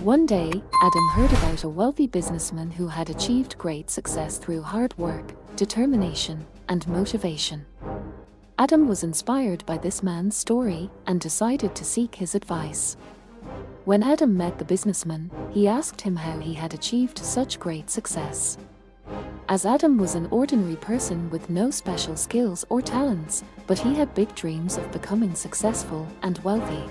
One day, Adam heard about a wealthy businessman who had achieved great success through hard work, determination, and motivation. Adam was inspired by this man's story and decided to seek his advice. When Adam met the businessman, he asked him how he had achieved such great success. As Adam was an ordinary person with no special skills or talents, but he had big dreams of becoming successful and wealthy.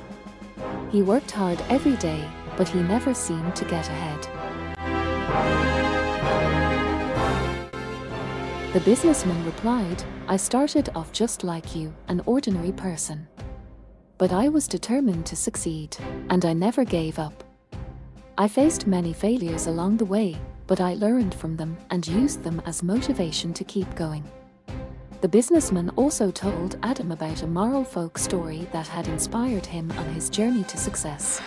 He worked hard every day, but he never seemed to get ahead. The businessman replied, "I started off just like you, an ordinary person. But I was determined to succeed, and I never gave up. I faced many failures along the way, but I learned from them and used them as motivation to keep going." The businessman also told Adam about a moral folk story that had inspired him on his journey to success.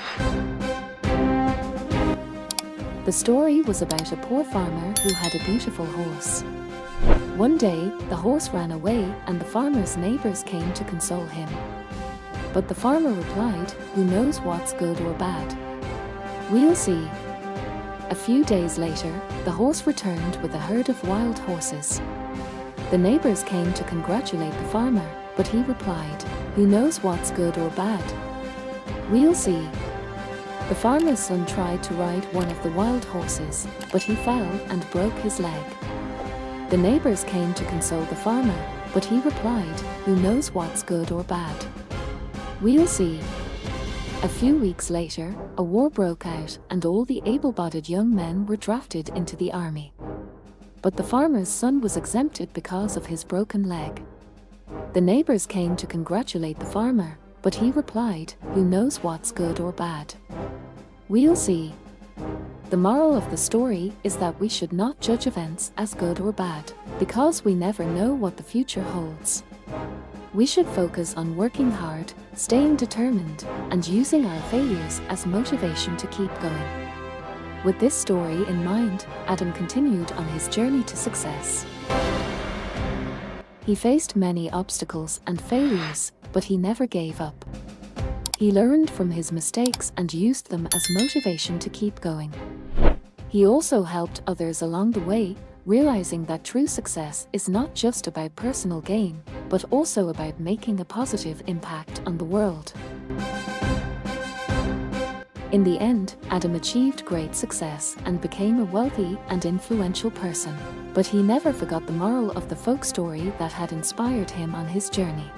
The story was about a poor farmer who had a beautiful horse. One day, the horse ran away and the farmer's neighbors came to console him. But the farmer replied, "Who knows what's good or bad? We'll see." A few days later, the horse returned with a herd of wild horses. The neighbors came to congratulate the farmer, but he replied, "Who knows what's good or bad? We'll see." The farmer's son tried to ride one of the wild horses, but he fell and broke his leg. The neighbors came to console the farmer, but he replied, "Who knows what's good or bad? We'll see." A few weeks later, a war broke out and all the able-bodied young men were drafted into the army. But the farmer's son was exempted because of his broken leg. The neighbors came to congratulate the farmer, but he replied, "Who knows what's good or bad? We'll see." The moral of the story is that we should not judge events as good or bad, because we never know what the future holds. We should focus on working hard, staying determined, and using our failures as motivation to keep going. With this story in mind, Adam continued on his journey to success. He faced many obstacles and failures, but he never gave up. He learned from his mistakes and used them as motivation to keep going. He also helped others along the way, realizing that true success is not just about personal gain, but also about making a positive impact on the world. In the end, Adam achieved great success and became a wealthy and influential person, but he never forgot the moral of the folk story that had inspired him on his journey.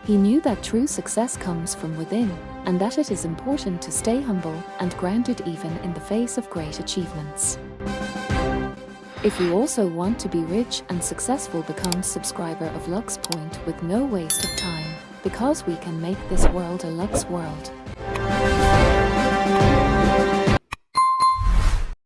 He knew that true success comes from within, and that it is important to stay humble and grounded even in the face of great achievements. If you also want to be rich and successful, become subscriber of Luxe Point with no waste of time, because we can make this world a Luxe world.